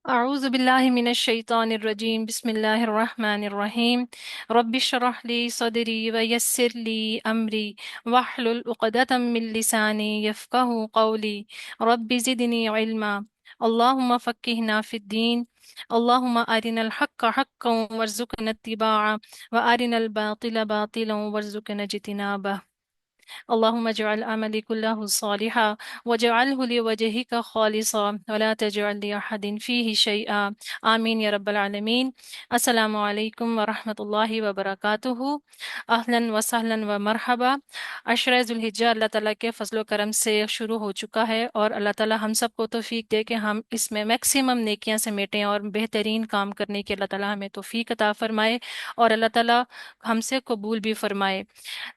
أعوذ بالله من الشيطان الرجيم بسم الله الرحمن الرحيم رب اشرح لي صدري ويسر لي أمري واحلل عقدة من لساني يفقه قولي رب زدني علما اللهم فقهنا في الدين اللهم أرنا الحق حقا وارزقنا اتباعه وأرنا الباطل باطلا وارزقنا اجتنابه اللهم اجعل عملي كله صالحا واجعله لوجهك خالصا ولا تجعل لأحد فيه شيئا آمین یا رب العالمین۔ السلام علیکم ورحمۃ اللہ وبرکاتہ۔ اہلا وسہلا ومرحبا۔ عشرہ ذوالحجہ اللہ تعالیٰ کے فضل و کرم سے شروع ہو چکا ہے، اور اللہ تعالیٰ ہم سب کو توفیق دے کہ ہم اس میں میکسیمم نیکیاں سمیٹیں اور بہترین کام کرنے کی اللہ تعالیٰ ہمیں توفیق عطا فرمائے، اور اللہ تعالیٰ ہم سے قبول بھی فرمائے۔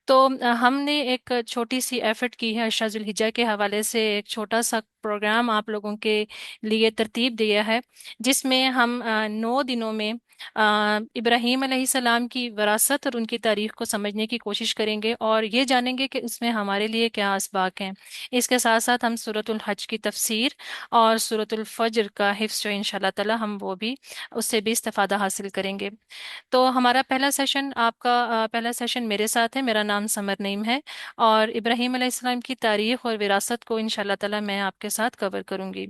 تو ہم نے ایک چھوٹی سی ایفرٹ کی ہے عشرہ ذوالحجہ کے حوالے سے، ایک چھوٹا سا پروگرام آپ لوگوں کے لیے ترتیب دیا ہے، جس میں ہم 9 دنوں میں ابراہیم علیہ السلام کی وراثت اور ان کی تاریخ کو سمجھنے کی کوشش کریں گے، اور یہ جانیں گے کہ اس میں ہمارے لیے کیا اسباق ہیں۔ اس کے ساتھ ساتھ ہم سورۃ الحج کی تفسیر اور سورۃ الفجر کا حفظ جو انشاءاللہ تعالی ہم وہ بھی اس سے بھی استفادہ حاصل کریں گے۔ تو ہمارا پہلا سیشن، آپ کا پہلا سیشن میرے ساتھ ہے۔ میرا نام سمر نعیم ہے، اور ابراہیم علیہ السلام کی تاریخ اور وراثت کو انشاءاللہ تعالی میں آپ کے ساتھ کور کروں گی۔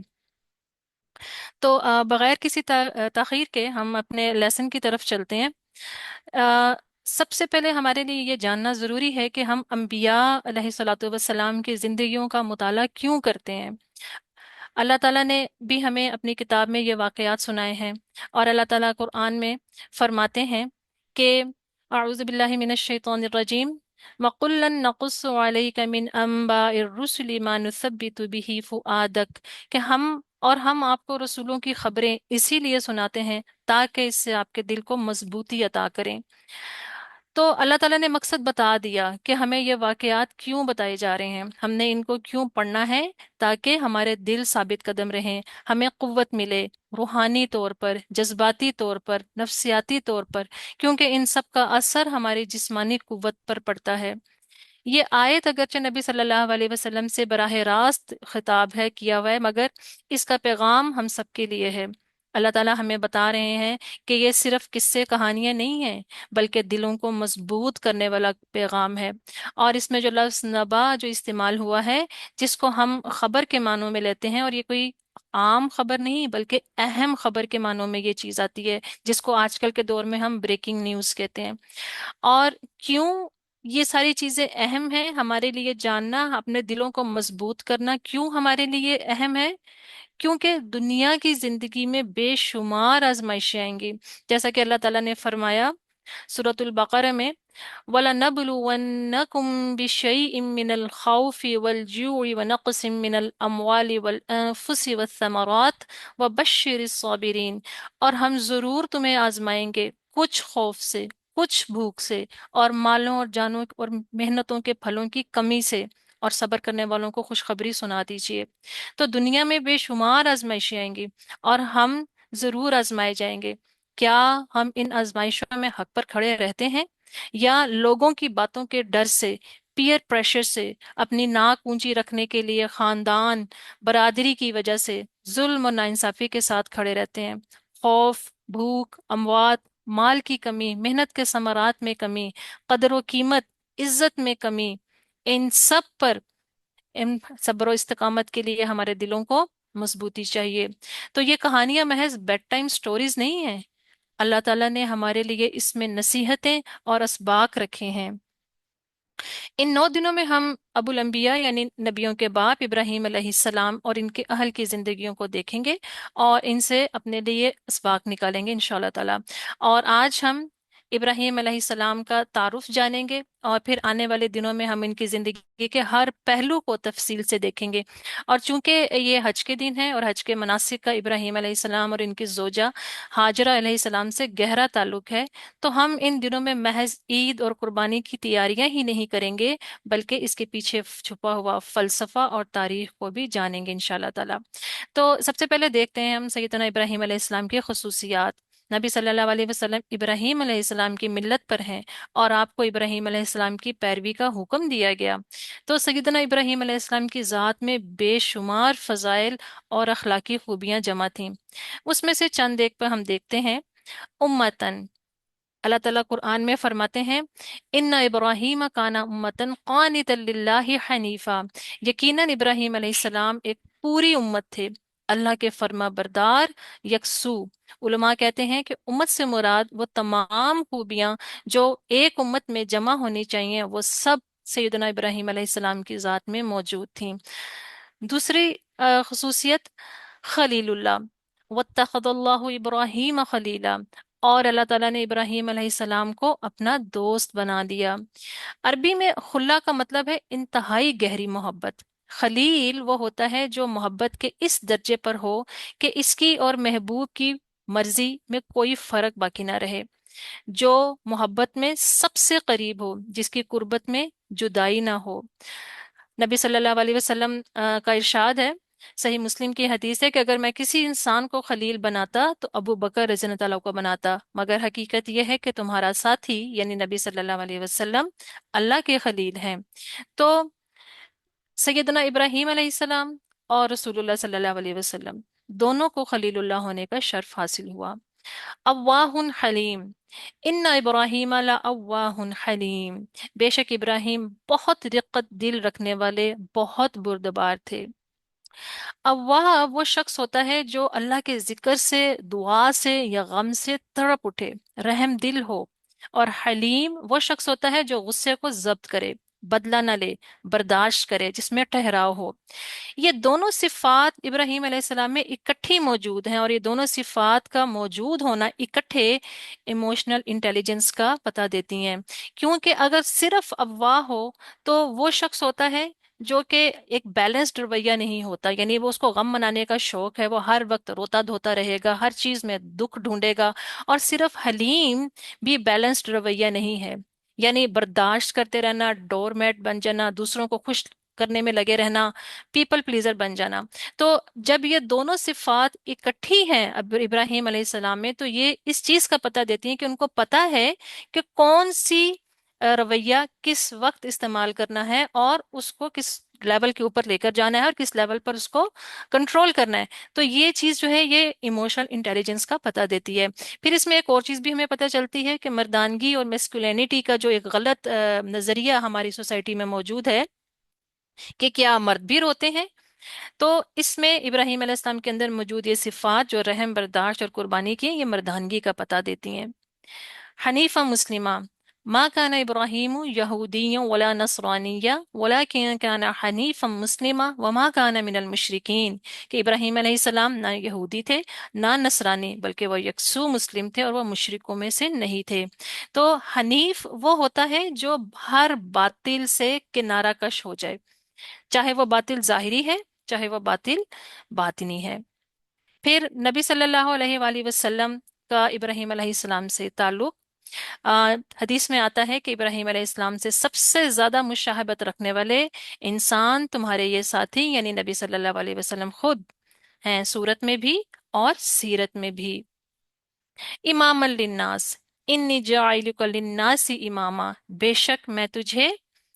تو بغیر کسی تاخیر کے ہم اپنے لیسن کی طرف چلتے ہیں۔ آ، سب سے پہلے ہمارے لیے یہ جاننا ضروری ہے کہ ہم انبیاء علیہ الصلاۃ والسلام کی زندگیوں کا مطالعہ کیوں کرتے ہیں۔ اللہ تعالیٰ نے بھی ہمیں اپنی کتاب میں یہ واقعات سنائے ہیں، اور اللہ تعالیٰ قرآن میں فرماتے ہیں کہ اعوذ باللہ من الشیطان الرجیم وَقُلًّا نَقُصُّ عَلَيْكَ مِنْ أَنْبَاءِ الرُّسُلِ مَا نُثَبِّتُ بِهِ فُؤَادَكَ، کہ ہم آپ کو رسولوں کی خبریں اسی لیے سناتے ہیں تاکہ اس سے آپ کے دل کو مضبوطی عطا کریں۔ تو اللہ تعالیٰ نے مقصد بتا دیا کہ ہمیں یہ واقعات کیوں بتائے جا رہے ہیں، ہم نے ان کو کیوں پڑھنا ہے، تاکہ ہمارے دل ثابت قدم رہیں، ہمیں قوت ملے روحانی طور پر، جذباتی طور پر، نفسیاتی طور پر، کیونکہ ان سب کا اثر ہماری جسمانی قوت پر پڑتا ہے۔ یہ آیت اگرچہ نبی صلی اللہ علیہ وسلم سے براہ راست خطاب ہے کیا ہوا ہے، مگر اس کا پیغام ہم سب کے لیے ہے۔ اللہ تعالیٰ ہمیں بتا رہے ہیں کہ یہ صرف قصے کہانیاں نہیں ہیں، بلکہ دلوں کو مضبوط کرنے والا پیغام ہے۔ اور اس میں جو لفظ نبا جو استعمال ہوا ہے، جس کو ہم خبر کے معنوں میں لیتے ہیں، اور یہ کوئی عام خبر نہیں بلکہ اہم خبر کے معنوں میں یہ چیز آتی ہے، جس کو آج کل کے دور میں ہم بریکنگ نیوز کہتے ہیں۔ اور کیوں یہ ساری چیزیں اہم ہیں ہمارے لیے جاننا، اپنے دلوں کو مضبوط کرنا کیوں ہمارے لیے اہم ہے؟ کیونکہ دنیا کی زندگی میں بے شمار آزمائشیں آئیں گی، جیسا کہ اللہ تعالیٰ نے فرمایا سورۃ البقرہ میں وَلَنَبْلُوَنَّكُمْ بِشَيْءٍ مِّنَ الْخَوْفِ وَالْجُوعِ وَنَقْصٍ مِّنَ الْأَمْوَالِ وَالْأَنفُسِ وَالثَّمَرَاتِ وَبَشِّرِ الصَّابِرِينَ، اور ہم ضرور تمہیں آزمائیں گے، کچھ خوف سے، کچھ بھوک سے، اور مالوں اور جانوں اور محنتوں کے پھلوں کی کمی سے، اور صبر کرنے والوں کو خوشخبری سنا دیجیے۔ تو دنیا میں بے شمار آزمائشیں آئیں گی، اور ہم ضرور آزمائے جائیں گے۔ کیا ہم ان آزمائشوں میں حق پر کھڑے رہتے ہیں، یا لوگوں کی باتوں کے ڈر سے، پیئر پریشر سے، اپنی ناک اونچی رکھنے کے لیے، خاندان برادری کی وجہ سے ظلم اور ناانصافی کے ساتھ کھڑے رہتے ہیں؟ خوف، بھوک، اموات، مال کی کمی، محنت کے ثمرات میں کمی، قدر و قیمت، عزت میں کمی، ان سب پر ان صبر و استقامت کے لیے ہمارے دلوں کو مضبوطی چاہیے۔ تو یہ کہانیاں محض بیڈ ٹائم سٹوریز نہیں ہیں، اللہ تعالیٰ نے ہمارے لیے اس میں نصیحتیں اور اسباق رکھے ہیں۔ ان 9 دنوں میں ہم ابو الانبیاء یعنی نبیوں کے باپ ابراہیم علیہ السلام اور ان کے اہل کی زندگیوں کو دیکھیں گے، اور ان سے اپنے لیے اسباق نکالیں گے انشاءاللہ تعالی۔ اور آج ہم ابراہیم علیہ السلام کا تعارف جانیں گے، اور پھر آنے والے دنوں میں ہم ان کی زندگی کے ہر پہلو کو تفصیل سے دیکھیں گے۔ اور چونکہ یہ حج کے دن ہے، اور حج کے مناسک کا ابراہیم علیہ السلام اور ان کی زوجہ ہاجرہ علیہ السلام سے گہرا تعلق ہے، تو ہم ان دنوں میں محض عید اور قربانی کی تیاریاں ہی نہیں کریں گے، بلکہ اس کے پیچھے چھپا ہوا فلسفہ اور تاریخ کو بھی جانیں گے انشاءاللہ تعالی۔ تو سب سے پہلے دیکھتے ہیں ہم سیدنا ابراہیم علیہ السلام کی خصوصیات۔ نبی صلی اللہ علیہ وسلم ابراہیم علیہ السلام کی ملت پر ہیں اور آپ کو ابراہیم علیہ السلام کی پیروی کا حکم دیا گیا۔ تو سیدنا ابراہیم علیہ السلام کی ذات میں بے شمار فضائل اور اخلاقی خوبیاں جمع تھیں۔ اس میں سے چند ایک پہ ہم دیکھتے ہیں۔ امتن، اللہ تعالیٰ قرآن میں فرماتے ہیں ان ابراہیم کانا امتن قانتا للہ حنیفا، یقیناً ابراہیم علیہ السلام ایک پوری امت تھے، اللہ کے فرما بردار، یکسو۔ علماء کہتے ہیں کہ امت سے مراد وہ تمام خوبیاں جو ایک امت میں جمع ہونی چاہیے وہ سب سیدنا ابراہیم علیہ السلام کی ذات میں موجود تھیں۔ دوسری خصوصیت، خلیل اللہ، واتخذ اللہ ابراہیم خلیلا، اور اللہ تعالیٰ نے ابراہیم علیہ السلام کو اپنا دوست بنا دیا۔ عربی میں خلا کا مطلب ہے انتہائی گہری محبت۔ خلیل وہ ہوتا ہے جو محبت کے اس درجے پر ہو کہ اس کی اور محبوب کی مرضی میں کوئی فرق باقی نہ رہے، جو محبت میں سب سے قریب ہو، جس کی قربت میں جدائی نہ ہو۔ نبی صلی اللہ علیہ وسلم کا ارشاد ہے، صحیح مسلم کی حدیث ہے کہ اگر میں کسی انسان کو خلیل بناتا تو ابو بکر رضی اللہ تعالیٰ کو بناتا، مگر حقیقت یہ ہے کہ تمہارا ساتھی یعنی نبی صلی اللہ علیہ وسلم اللہ کے خلیل ہیں۔ تو سیدنا ابراہیم علیہ السلام اور رسول اللہ صلی اللہ علیہ وسلم دونوں کو خلیل اللہ ہونے کا شرف حاصل ہوا۔ اواہ حلیم، ان ابراہیم لأواہ حلیم، بے شک ابراہیم بہت رقت دل رکھنے والے، بہت بردبار تھے۔ اواہ وہ شخص ہوتا ہے جو اللہ کے ذکر سے، دعا سے یا غم سے تڑپ اٹھے، رحم دل ہو۔ اور حلیم وہ شخص ہوتا ہے جو غصے کو ضبط کرے، بدلہ نہ لے، برداشت کرے، جس میں ٹھہراؤ ہو۔ یہ دونوں صفات ابراہیم علیہ السلام میں اکٹھی موجود ہیں، اور یہ دونوں صفات کا موجود ہونا اکٹھے ایموشنل انٹیلیجنس کا پتہ دیتی ہیں۔ کیونکہ اگر صرف افواہ ہو تو وہ شخص ہوتا ہے جو کہ ایک بیلنسڈ رویہ نہیں ہوتا، یعنی وہ اس کو غم منانے کا شوق ہے، وہ ہر وقت روتا دھوتا رہے گا، ہر چیز میں دکھ ڈھونڈے گا۔ اور صرف حلیم بھی بیلنسڈ رویہ نہیں ہے، یعنی برداشت کرتے رہنا، ڈور میٹ بن جانا، دوسروں کو خوش کرنے میں لگے رہنا، پیپل پلیزر بن جانا۔ تو جب یہ دونوں صفات اکٹھی ہیں اب ابراہیم علیہ السلام میں، تو یہ اس چیز کا پتہ دیتی ہیں کہ ان کو پتہ ہے کہ کون سی رویہ کس وقت استعمال کرنا ہے، اور اس کو کس لیول کے اوپر لے کر جانا ہے، اور کس لیول پر اس کو کنٹرول کرنا ہے۔ تو یہ چیز جو ہے یہ ایموشنل انٹیلیجنس کا پتہ دیتی ہے۔ پھر اس میں ایک اور چیز بھی ہمیں پتہ چلتی ہے کہ مردانگی اور میسکولینٹی کا جو ایک غلط نظریہ ہماری سوسائٹی میں موجود ہے کہ کیا مرد بھی روتے ہیں، تو اس میں ابراہیم علیہ السلام کے اندر موجود یہ صفات جو رحم، برداشت اور قربانی کی ہیں، یہ مردانگی کا پتہ دیتی ہیں۔ حنیفہ مسلمہ، ما كان ابراہیم یہودی ولا نصرانیہ ولكن كان حنیفا مسلمہ وما كان من المشرکین، کہ ابراہیم علیہ السلام نہ یہودی تھے نہ نصرانی، بلکہ وہ یکسو مسلم تھے اور وہ مشرکوں میں سے نہیں تھے۔ تو حنیف وہ ہوتا ہے جو ہر باطل سے کنارہ کش ہو جائے، چاہے وہ باطل ظاہری ہے، چاہے وہ باطل باطنی ہے۔ پھر نبی صلی اللہ علیہ وآلہ وسلم کا ابراہیم علیہ السلام سے تعلق، حدیث میں آتا ہے کہ ابراہیم علیہ السلام سے سب سے زیادہ مشاہبت رکھنے والے انسان تمہارے یہ ساتھی یعنی نبی صلی اللہ علیہ وسلم خود ہیں، صورت میں بھی اور سیرت میں بھی۔ امام للناس، انی جاعلک للناس اماما، بے شک میں تجھے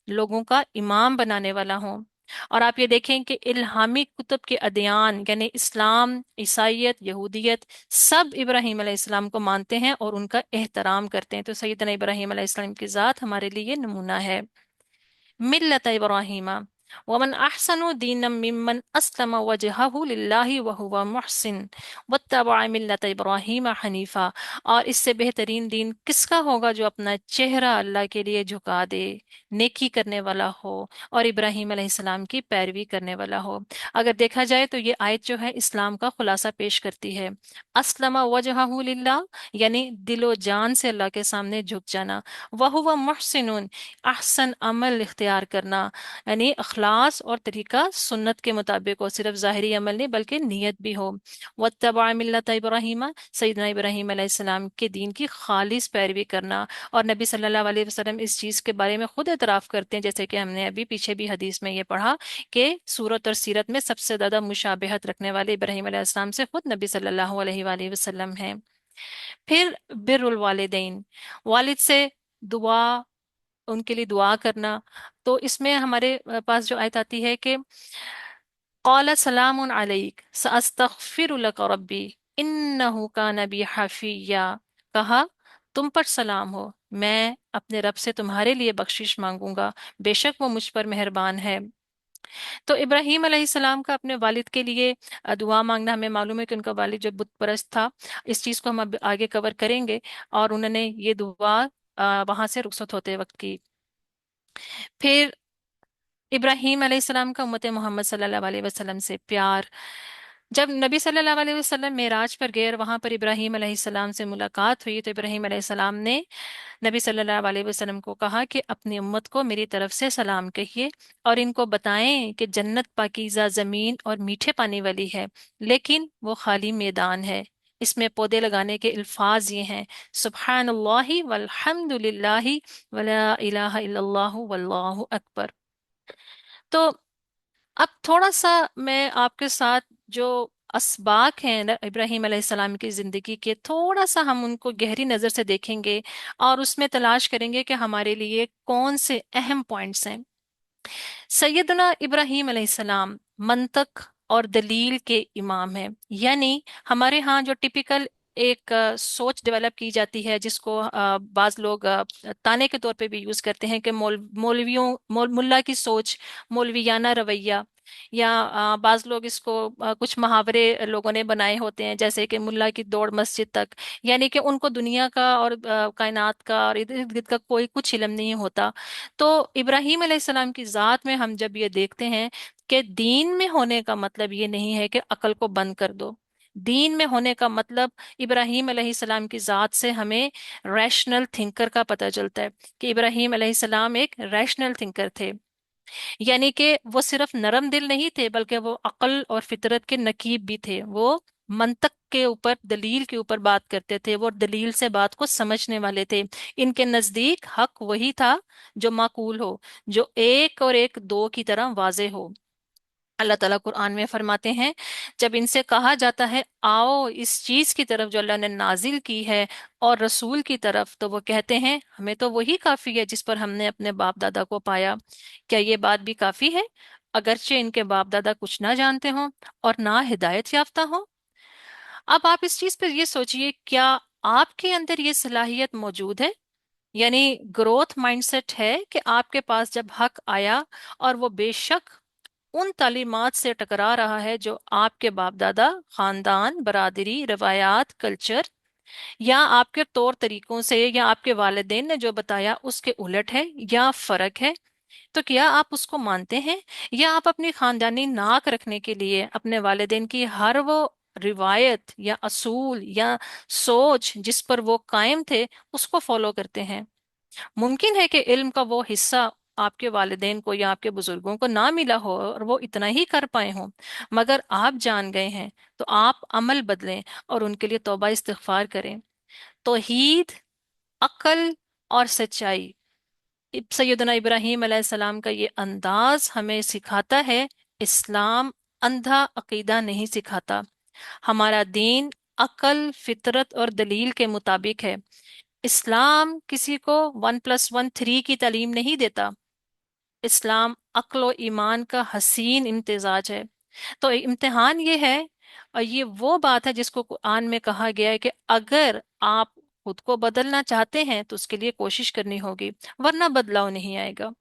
لوگوں کا امام بنانے والا ہوں۔ اور آپ یہ دیکھیں کہ الہامی کتب کے ادیان یعنی اسلام، عیسائیت، یہودیت، سب ابراہیم علیہ السلام کو مانتے ہیں اور ان کا احترام کرتے ہیں۔ تو سیدنا ابراہیم علیہ السلام کی ذات ہمارے لیے نمونہ ہے۔ ملت ابراہیم ومن احسن دینا ممن اسلم وجہہ للہ وہو محسن واتبع ملت ابراہیم حنیفا، اور اس سے بہترین دین کس کا ہوگا جو اپنا چہرہ اللہ کے لیے جھکا دے، نیکی کرنے والا ہو اور ابراہیم علیہ السلام کی پیروی کرنے والا ہو۔ اگر دیکھا جائے تو یہ آیت جو ہے اسلام کا خلاصہ پیش کرتی ہے۔ اسلم وجہہ للہ یعنی دل و جان سے اللہ کے سامنے جھک جانا، وہو محسن احسن عمل اختیار کرنا، یعنی اخلاص اور طریقہ سنت کے مطابق ہو، صرف ظاہری عمل نہیں بلکہ نیت بھی ہو۔ واتبع ملت ابراہیم، سیدنا ابراہیم علیہ السلام کے دین کی خالص پیروی کرنا۔ اور نبی صلی اللہ علیہ وسلم اس چیز کے بارے میں خود اعتراف کرتے ہیں، جیسے کہ ہم نے ابھی پیچھے بھی حدیث میں یہ پڑھا کہ صورت اور سیرت میں سب سے زیادہ مشابہت رکھنے والے ابراہیم علیہ السلام سے خود نبی صلی اللہ علیہ وآلہ وسلم ہیں۔ फिर बिरुल वालिदैन, वालिद से दुआ, उनके लिए दुआ करना। तो इसमें हमारे पास जो आयत आती है कि क़ाल सलामुन अलैक सअस्तग़फिरु लक रब्बी इन्नहु कान बी हफिया, कहा तुम पर सलाम हो, मैं अपने रब से तुम्हारे लिए बख्शिश मांगूंगा, बेशक वो मुझ पर मेहरबान है। तो इब्राहीम अलैहिस्सलाम का अपने वालिद के लिए दुआ मांगना, हमें मालूम है कि उनका वालिद जो बुत परस्त था, इस चीज को हम अब आगे कवर करेंगे। और उन्होंने ये दुआ वहां से रुखसत होते वक्त की। फिर इब्राहीम अलैहिस्सलाम का उम्मत मोहम्मद सल्लल्लाहु अलैहि वसल्लम से प्यार। जब नबी सल्लल्लाहु अलैहि वसल्लम मेराज पर गए और वहां पर इब्राहीम अलैहिस्सलाम से मुलाकात हुई, तो इब्राहीम अलैहिस्सलाम ने नबी सल्लल्लाहु अलैहि वसल्लम को कहा कि अपनी उम्मत को मेरी तरफ से सलाम कहिए और इनको बताएं कि जन्नत पाकीज़ा जमीन और मीठे पानी वाली है, लेकिन वो खाली मैदान है। इसमें पौधे लगाने के अल्फाज ये हैं, सुब्हानल्लाहि वल्हम्दुलिल्लाहि वला इलाहा इल्लल्लाहु वल्लाहु अकबर। तो अब थोड़ा सा मैं आपके साथ जो असबाक हैं इब्राहीम अलैहिस्सलाम की जिंदगी के, थोड़ा सा हम उनको गहरी नजर से देखेंगे और उसमें तलाश करेंगे कि हमारे लिए कौन से अहम पॉइंट्स हैं। सैयदना इब्राहीम अलैहिस्सलाम मंतक और दलील के इमाम हैं। यानी हमारे यहाँ जो टिपिकल एक सोच डेवलप की जाती है, जिसको बाज लोग ताने के तौर पे भी यूज करते हैं कि मुल्ला की सोच, मौलवियाना रवैया, या बाज लोग इसको कुछ मुहावरे लोगों ने बनाए होते हैं, जैसे कि मुल्ला की दौड़ मस्जिद तक। यानी कि उनको दुनिया का और कायनात का और इर्द गिर्द का कोई कुछ इल्म नहीं होता। तो इब्राहीम अलैहिस्सलाम की जात में हम जब ये देखते हैं कि दीन में होने का मतलब ये नहीं है कि अकल को बंद कर दो। दीन में होने का मतलब, इब्राहीम अलैहिस्सलाम की जात से हमें रैशनल थिंकर का पता चलता है कि इब्राहीम अलैहिस्सलाम एक रैशनल थिंकर थे। यानी कि वो सिर्फ नरम दिल नहीं थे, बल्कि वो अक्ल और फितरत के नकीब भी थे। वो मंतक के ऊपर, दलील के ऊपर बात करते थे, वो दलील से बात को समझने वाले थे। इनके नजदीक हक वही था जो माकूल हो, जो एक और एक दो की तरह वाजे हो। अल्लाह ताला कुरान में फरमाते हैं, जब इनसे कहा जाता है आओ इस चीज की तरफ जो अल्लाह ने नाजिल की है और रसूल की तरफ, तो वो कहते हैं हमें तो वही काफी है जिस पर हमने अपने बाप दादा को पाया। क्या ये बात भी काफी है, अगरचे इनके बाप दादा कुछ ना जानते हों और ना हिदायत याफ्ता हो? अब आप इस चीज पर ये सोचिए, क्या आपके अंदर ये सलाहियत मौजूद है? यानी ग्रोथ माइंडसेट है कि आपके पास जब हक आया और वो बेशक उन तालीमात से टकरा रहा है जो आपके बाप दादा, खानदान, बरादरी, रवायात, कल्चर, या आपके तौर तरीकों से, या आपके वालिदैन ने जो बताया उसके उलट है या फर्क है, तो क्या आप उसको मानते हैं? या आप अपनी खानदानी नाक रखने के लिए अपने वालिदैन की हर वो रिवायत या असूल या सोच जिस पर वो कायम थे उसको फॉलो करते हैं? मुमकिन है कि इल्म का वो हिस्सा आपके वालिदैन को या आपके बुजुर्गों को ना मिला हो और वो इतना ही कर पाए हों, मगर आप जान गए हैं, तो आप अमल बदलें और उनके लिए तौबा इस्तिगफार करें। तौहीद, अक्ल और सच्चाई, सैयदना इब्राहीम अलैहिस्सलाम का ये अंदाज हमें सिखाता है। इस्लाम अंधा अकीदा नहीं सिखाता। हमारा दीन अकल, फितरत और दलील के मुताबिक है। इस्लाम किसी को 1+1 3 की तालीम नहीं देता। इस्लाम अक्ल और ईमान का हसीन इम्तिजाज है। तो इम्तिहान ये है, और ये वो बात है जिसको कुरान में कहा गया है कि अगर आप खुद को बदलना चाहते हैं तो उसके लिए कोशिश करनी होगी, वरना बदलाव नहीं आएगा।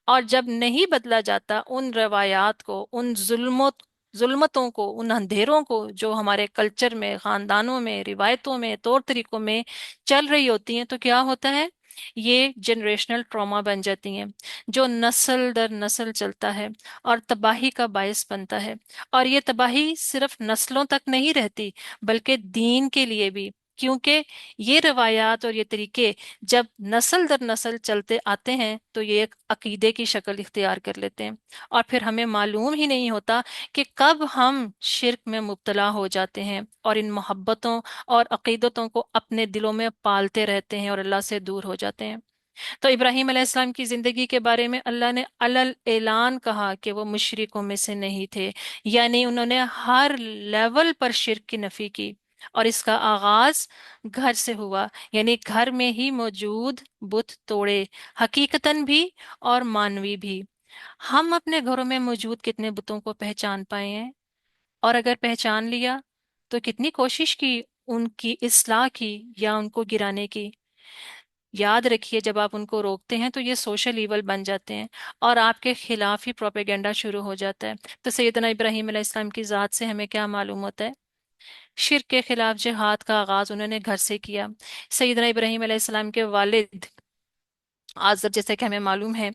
और जब नहीं बदला जाता, उन रवायात को, उन जुल्मतों को, उन अंधेरों को जो हमारे कल्चर में, खानदानों में, रिवायतों में, तौर तरीकों में चल रही होती हैं, तो क्या होता है, ये जनरेशनल ट्रॉमा बन जाती हैं, जो नस्ल दर नस्ल चलता है और तबाही का बायस बनता है। और ये तबाही सिर्फ नस्लों तक नहीं रहती, बल्कि दीन के लिए भी, क्योंकि ये रवायात और ये तरीके जब नस्ल दर नस्ल चलते आते हैं तो ये एक अकीदे की शक्ल इख्तियार कर लेते हैं। और फिर हमें मालूम ही नहीं होता कि कब हम शिर्क में मुब्तला हो जाते हैं और इन मोहब्बतों और अकीदतों को अपने दिलों में पालते रहते हैं और अल्लाह से दूर हो जाते हैं। तो इब्राहीम अलैहिस्सलाम की जिंदगी के बारे में अल्लाह ने अलल ऐलान कहा कि वो मुशरिकों में से नहीं थे। यानी उन्होंने हर लेवल पर शिर्क की नफी की। اور اس کا آغاز گھر سے ہوا، یعنی گھر میں ہی موجود بت توڑے، حقیقتاً بھی اور مانوی بھی۔ ہم اپنے گھروں میں موجود کتنے بتوں کو پہچان پائے ہیں؟ اور اگر پہچان لیا تو کتنی کوشش کی ان کی اصلاح کی یا ان کو گرانے کی؟ یاد رکھیے جب آپ ان کو روکتے ہیں تو یہ سوشل ایول بن جاتے ہیں اور آپ کے خلاف ہی پروپیگنڈا شروع ہو جاتا ہے۔ تو سیدنا ابراہیم علیہ السلام کی ذات سے ہمیں کیا معلوم ہوتا ہے؟ شرک کے خلاف جہاد کا آغاز انہوں نے گھر سے کیا۔ سیدنا ابراہیم علیہ السلام کے والد آزر، جیسے کہ ہمیں معلوم ہے،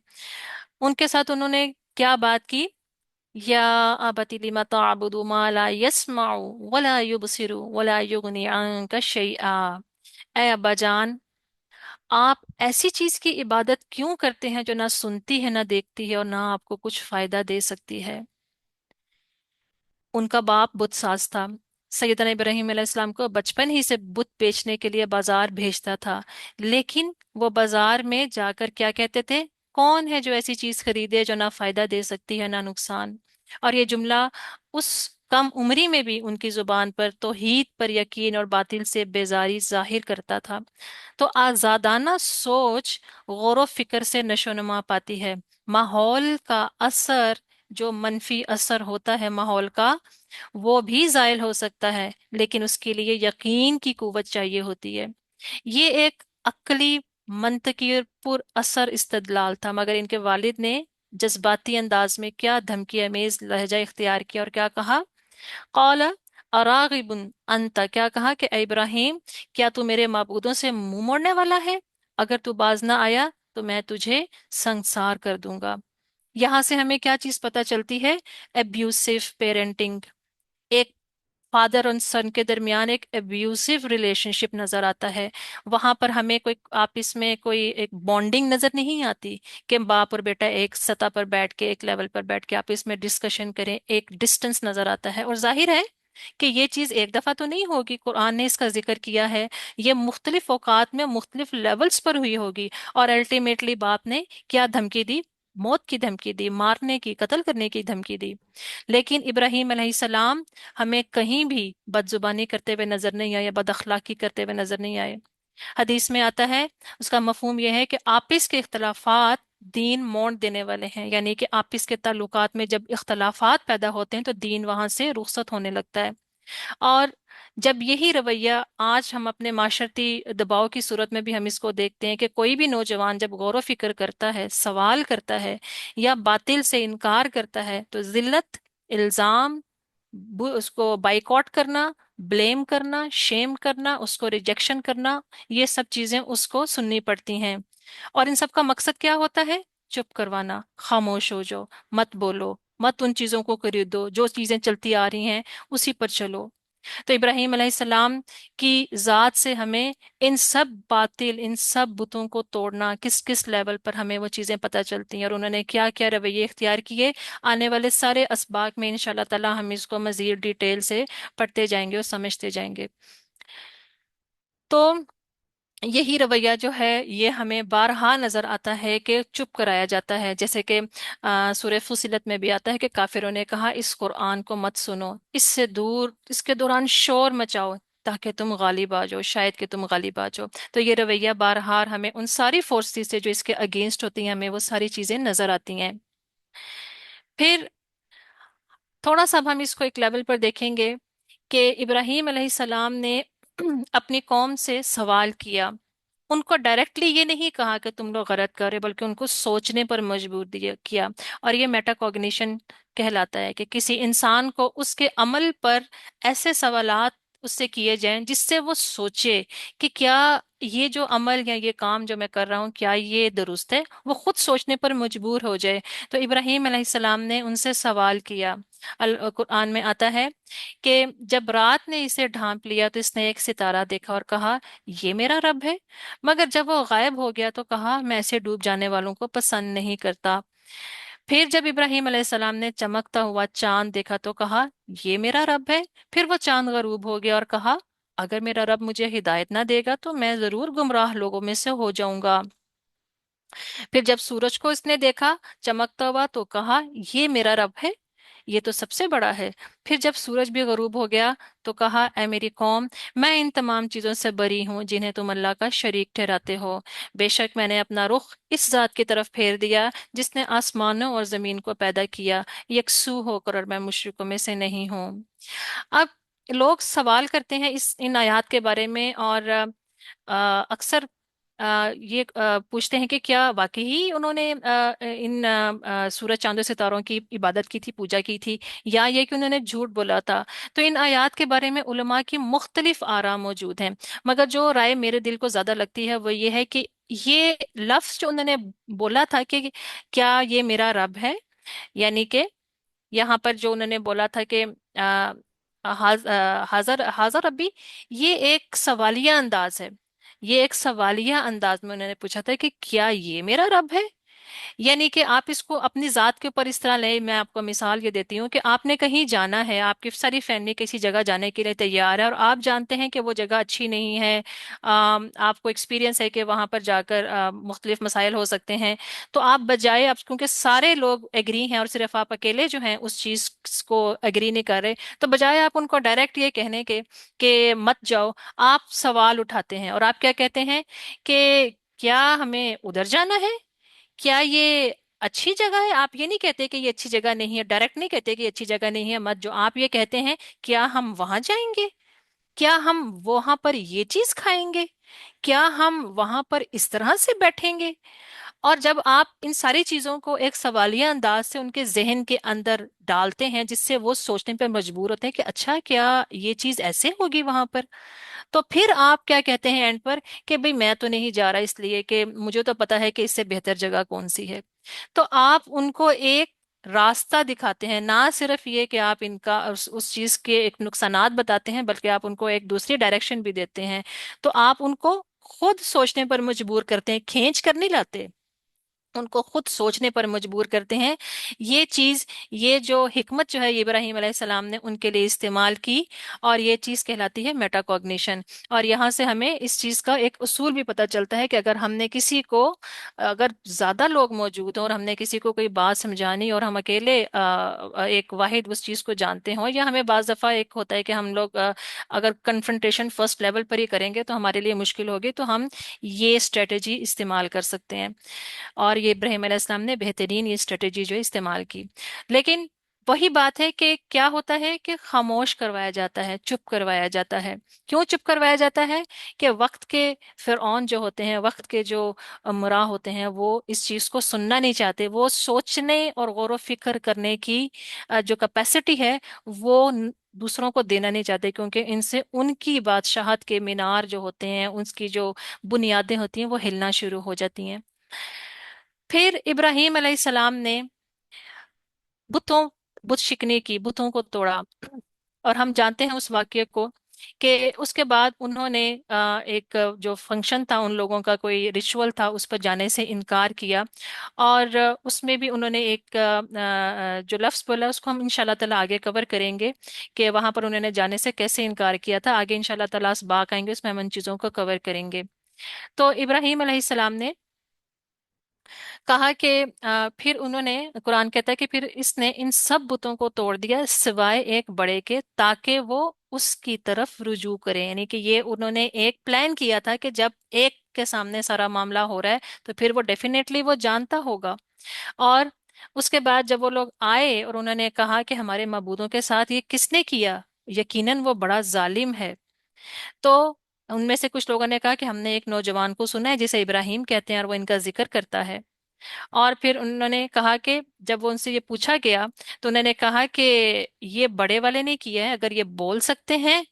ان کے ساتھ انہوں نے کیا بات کی؟ یا ابت لم تعبد ما لا يسمع ولا يبصر ولا يغني عنك شيئا، اے ابا جان، آپ ایسی چیز کی عبادت کیوں کرتے ہیں جو نہ سنتی ہے نہ دیکھتی ہے اور نہ آپ کو کچھ فائدہ دے سکتی ہے؟ ان کا باپ بت ساز تھا۔ سیدنا ابراہیم علیہ السلام کو بچپن ہی سے بت بیچنے کے لیے بازار بھیجتا تھا، لیکن وہ بازار میں جا کر کیا کہتے تھے؟ کون ہے جو ایسی چیز خریدے جو نہ فائدہ دے سکتی ہے نہ نقصان؟ اور یہ جملہ اس کم عمری میں بھی ان کی زبان پر توحید پر یقین اور باطل سے بیزاری ظاہر کرتا تھا۔ تو آزادانہ سوچ غور و فکر سے نشو نما پاتی ہے۔ ماحول کا اثر، جو منفی اثر ہوتا ہے ماحول کا، وہ بھی زائل ہو سکتا ہے، لیکن اس کے لیے یقین کی قوت چاہیے ہوتی ہے۔ یہ ایک عقلی، منطقی اور پر اثر استدلال تھا، مگر ان کے والد نے جذباتی انداز میں کیا دھمکی امیز لہجہ اختیار کیا اور کیا کہا؟ قال اراغب انت، کیا کہا کہ اے ابراہیم، کیا تو میرے معبودوں سے منہ موڑنے والا ہے؟ اگر تو باز نہ آیا تو میں تجھے سنسار کر دوں گا۔ یہاں سے ہمیں کیا چیز پتہ چلتی ہے؟ ابیوسو پیرنٹنگ، ایک فادر اور سن کے درمیان ایک ابیوسو ریلیشن شپ نظر آتا ہے۔ وہاں پر ہمیں کوئی آپس میں کوئی ایک بانڈنگ نظر نہیں آتی کہ باپ اور بیٹا ایک سطح پر بیٹھ کے، ایک لیول پر بیٹھ کے آپس میں ڈسکشن کریں، ایک ڈسٹنس نظر آتا ہے۔ اور ظاہر ہے کہ یہ چیز ایک دفعہ تو نہیں ہوگی، قرآن نے اس کا ذکر کیا ہے، یہ مختلف اوقات میں مختلف لیولز پر ہوئی ہوگی، اور الٹیمیٹلی باپ نے کیا دھمکی دی؟ موت کی دھمکی دی، مارنے کی، قتل کرنے کی دھمکی دی۔ لیکن ابراہیم علیہ السلام ہمیں کہیں بھی بد زبانی کرتے ہوئے نظر نہیں آئے، بد اخلاقی کرتے ہوئے نظر نہیں آئے۔ حدیث میں آتا ہے، اس کا مفہوم یہ ہے کہ آپس کے اختلافات دین موڑ دینے والے ہیں، یعنی کہ آپس کے تعلقات میں جب اختلافات پیدا ہوتے ہیں تو دین وہاں سے رخصت ہونے لگتا ہے۔ اور جب یہی رویہ آج ہم اپنے معاشرتی دباؤ کی صورت میں بھی ہم اس کو دیکھتے ہیں کہ کوئی بھی نوجوان جب غور و فکر کرتا ہے، سوال کرتا ہے یا باطل سے انکار کرتا ہے، تو ذلت، الزام، اس کو بائیکاٹ کرنا، بلیم کرنا، شیم کرنا، اس کو ریجیکشن کرنا، یہ سب چیزیں اس کو سننی پڑتی ہیں۔ اور ان سب کا مقصد کیا ہوتا ہے؟ چپ کروانا، خاموش ہو جاؤ، مت بولو، مت ان چیزوں کو خریدو، جو چیزیں چلتی آ رہی ہیں اسی پر چلو۔ تو ابراہیم علیہ السلام کی ذات سے ہمیں ان سب باطل، ان سب بتوں کو توڑنا، کس کس لیول پر ہمیں وہ چیزیں پتہ چلتی ہیں اور انہوں نے کیا کیا رویے اختیار کیے۔ آنے والے سارے اسباق میں انشاءاللہ تعالی ہم اس کو مزید ڈیٹیل سے پڑھتے جائیں گے اور سمجھتے جائیں گے۔ تو یہی رویہ جو ہے یہ ہمیں بارہا نظر آتا ہے کہ چپ کرایا جاتا ہے، جیسے کہ سورہ فصلت میں بھی آتا ہے کہ کافروں نے کہا اس قرآن کو مت سنو، اس سے دور، اس کے دوران شور مچاؤ تاکہ تم غالب آ جاؤ، شاید کہ تم غالب آ جاؤ۔ تو یہ رویہ بارہا ہمیں ان ساری فورسز سے جو اس کے اگینسٹ ہوتی ہیں، ہمیں وہ ساری چیزیں نظر آتی ہیں۔ پھر تھوڑا سا اب ہم اس کو ایک لیول پر دیکھیں گے کہ ابراہیم علیہ السلام نے اپنی قوم سے سوال کیا۔ ان کو ڈائریکٹلی یہ نہیں کہا کہ تم لوگ غلط کر رہے، بلکہ ان کو سوچنے پر مجبور کیا۔ اور یہ میٹا کوگنیشن کہلاتا ہے کہ کسی انسان کو اس کے عمل پر ایسے سوالات اس سے کیے جائیں جس سے وہ سوچے کہ کیا یہ جو عمل یا یہ کام جو میں کر رہا ہوں کیا یہ درست ہے، وہ خود سوچنے پر مجبور ہو جائے۔ تو ابراہیم علیہ السلام نے ان سے سوال کیا۔ قرآن میں آتا ہے کہ جب رات نے اسے ڈھانپ لیا تو اس نے ایک ستارہ دیکھا اور کہا یہ میرا رب ہے، مگر جب وہ غائب ہو گیا تو کہا میں ایسے ڈوب جانے والوں کو پسند نہیں کرتا۔ پھر جب ابراہیم علیہ السلام نے چمکتا ہوا چاند دیکھا تو کہا یہ میرا رب ہے۔ پھر وہ چاند غروب ہو گیا اور کہا اگر میرا رب مجھے ہدایت نہ دے گا تو میں ضرور گمراہ لوگوں میں سے ہو جاؤں گا۔ پھر جب سورج کو اس نے دیکھا چمکتا ہوا تو کہا یہ میرا رب ہے۔ ये तो सबसे बड़ा है। फिर जब सूरज भी गरूब हो गया तो कहा, ऐ मेरी कौम, मैं इन तमाम चीजों से बरी हूँ जिन्हें तुम अल्लाह का शरीक ठहराते हो। बेशक मैंने अपना रुख इस जात की तरफ फेर दिया जिसने आसमानों और जमीन को पैदा किया, यकसू होकर, और मैं मुशरिकों में से नहीं हूँ। अब लोग सवाल करते हैं इस इन आयात के बारे में, और अक्सर ये पूछते हैं कि क्या वाकई ही उन्होंने इन सूरज चांद सितारों की इबादत की थी, पूजा की थी, या ये कि उन्होंने झूठ बोला था। तो इन आयात के बारे में उलमा की मुख्तलिफ आरा मौजूद हैं, मगर जो राय मेरे दिल को ज्यादा लगती है वो ये है कि ये लफ्ज जो उन्होंने बोला था कि क्या ये मेरा रब है, यानी कि यहाँ पर जो उन्होंने बोला था कि हाजर हाजर रब्बी, ये एक सवालिया अंदाज है। ये एक सवालिया अंदाज में उन्होंने पूछा था कि क्या ये मेरा रब है। यानी कि आप इसको अपनी जात के ऊपर इस तरह ले, मैं आपको मिसाल ये देती हूँ कि आपने कहीं जाना है, आपकी सारी फैमिली किसी जगह जाने के लिए तैयार है और आप जानते हैं कि वो जगह अच्छी नहीं है। आपको एक्सपीरियंस है कि वहां पर जाकर मुख्तलिफ मसाइल हो सकते हैं। तो आप बजाय, आप क्योंकि सारे लोग एग्री हैं और सिर्फ आप अकेले जो हैं उस चीज को एग्री नहीं कर रहे, तो बजाय आप उनको डायरेक्ट ये कहने के कि मत जाओ, आप सवाल उठाते हैं और आप क्या कहते हैं कि क्या हमें उधर जाना है, क्या ये अच्छी जगह है। आप ये नहीं कहते कि ये अच्छी जगह नहीं है, डायरेक्ट नहीं कहते कि ये अच्छी जगह नहीं है मत जो, आप ये कहते हैं क्या हम वहां जाएंगे, क्या हम वहां पर ये चीज खाएंगे, क्या हम वहां पर इस तरह से बैठेंगे। और जब आप इन सारी चीजों को एक सवालिया अंदाज से उनके जहन के अंदर डालते हैं जिससे वो सोचने पर मजबूर होते हैं कि अच्छा क्या ये चीज ऐसे होगी वहां पर, तो फिर आप क्या कहते हैं एंड पर कि भाई मैं तो नहीं जा रहा इसलिए कि मुझे तो पता है कि इससे बेहतर जगह कौन सी है। तो आप उनको एक रास्ता दिखाते हैं, ना सिर्फ ये कि आप इनका उस चीज के एक नुकसानात बताते हैं, बल्कि आप उनको एक दूसरी डायरेक्शन भी देते हैं। तो आप उनको खुद सोचने पर मजबूर करते हैं, खींच कर नहीं लाते, उनको खुद सोचने पर मजबूर करते हैं। ये चीज, ये जो हिकमत जो है इब्राहिम अलैहिस्सलाम ने उनके लिए इस्तेमाल की, और ये चीज कहलाती है मेटाकॉग्निशन। और यहाँ से हमें इस चीज का एक उसूल भी पता चलता है कि अगर हमने किसी को, अगर ज्यादा लोग मौजूद हों और हमने किसी को कोई बात समझानी और हम अकेले एक वाहिद उस चीज को जानते हों, या हमें बाज दफा एक होता है कि हम लोग अगर कन्फ्रंटेशन फर्स्ट लेवल पर ही करेंगे तो हमारे लिए मुश्किल होगी, तो हम ये स्ट्रेटेजी इस्तेमाल कर सकते हैं। और ये इब्राहिम अलैहिस्सलाम ने बेहतरीन ये स्ट्रेटेजी जो है इस्तेमाल की। लेकिन वही बात है कि क्या होता है कि खामोश करवाया जाता है, चुप करवाया जाता है। क्यों चुप करवाया जाता है? कि वक्त के फिरौन जो होते हैं, वक्त के जो उमरा होते हैं, वो इस चीज को सुनना नहीं चाहते। वो सोचने और गौर व फिक्र करने की जो कैपेसिटी है वो दूसरों को देना नहीं चाहते, क्योंकि इनसे उनकी बादशाहत के मीनार जो होते हैं, उसकी जो बुनियादें होती हैं वो हिलना शुरू हो जाती हैं। फिर इब्राहिम अलैहिस्सलाम ने बुतों बुत शिकने की, बुतों को तोड़ा। और हम जानते हैं उस वाक्य को कि उसके बाद उन्होंने एक जो फंक्शन था, उन लोगों का कोई रिचुअल था, उस पर जाने से इनकार किया। और उसमें भी उन्होंने एक जो लफ्ज़ बोला उसको हम इंशाल्लाह ताला आगे कवर करेंगे कि वहां पर उन्होंने जाने से कैसे इनकार किया था। आगे इंशाल्लाह ताला इस बात आएंगे उसमें हम इन चीज़ों को कवर करेंगे। तो इब्राहिम अलैहिस्सलाम ने कहा कि फिर उन्होंने, कुरान कहता है कि फिर इसने इन सब बुतों को तोड़ दिया सिवाय एक बड़े के, ताकि वो उसकी तरफ रुजू करें। यानी कि ये उन्होंने एक प्लान किया था कि जब एक के सामने सारा मामला हो रहा है तो फिर वो डेफिनेटली वो जानता होगा। और उसके बाद जब वो लोग आए और उन्होंने कहा कि हमारे मबूदों के साथ ये किसने किया, यकीनन वो बड़ा जालिम है। तो उनमें से कुछ लोगों ने कहा कि हमने एक नौजवान को सुना है जिसे इब्राहिम कहते हैं और वो इनका जिक्र करता है। और फिर उन्होंने कहा कि जब वो उनसे ये पूछा गया तो उन्होंने कहा कि ये बड़े वाले ने किया है, अगर ये बोल सकते हैं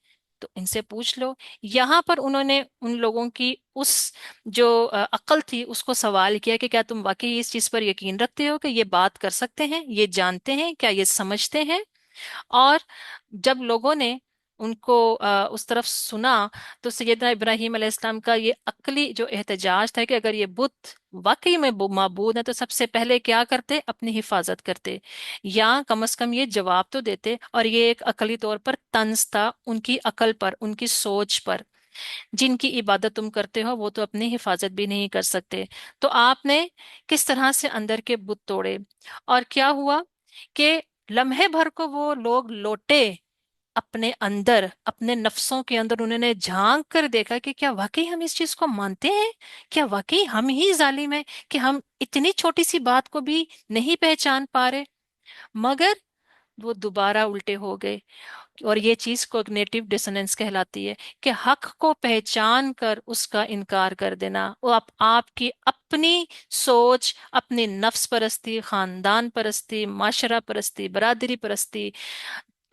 तो इनसे पूछ लो। यहाँ पर उन्होंने उन लोगों की उस जो अक्ल थी उसको सवाल किया कि क्या तुम वाकई इस चीज पर यकीन रखते हो कि ये बात कर सकते हैं, ये जानते हैं, क्या ये समझते हैं। और जब लोगों ने उनको उस तरफ सुना तो सैयदना इब्राहिम अलैहिस्सलाम का ये अक्ली जो एहतजाज था कि अगर ये बुत वाकई में माबूद है तो सबसे पहले क्या करते, अपनी हिफाजत करते, या कम से कम ये जवाब तो देते। और ये एक अकली तौर पर तंज था उनकी अकल पर, उनकी सोच पर। जिनकी इबादत तुम करते हो वो तो अपनी हिफाजत भी नहीं कर सकते। तो आपने किस तरह से अंदर के बुत तोड़े। और क्या हुआ कि लम्हे भर को वो लोग लौटे अपने अंदर, अपने नफ्सों के अंदर उन्होंने झांक कर देखा कि क्या वाकई हम इस चीज को मानते हैं, क्या वाकई हम ही जालिम हैं कि हम इतनी छोटी सी बात को भी नहीं पहचान पा रहे। मगर वो दोबारा उल्टे हो गए। और ये चीज कोग्निटिव डिसोनेंस कहलाती है, कि हक को पहचान कर उसका इनकार कर देना। वो आपकी अपनी सोच, अपनी नफ्स परस्ती, खानदान परस्ती, माशरा परस्ती, बरादरी परस्ती,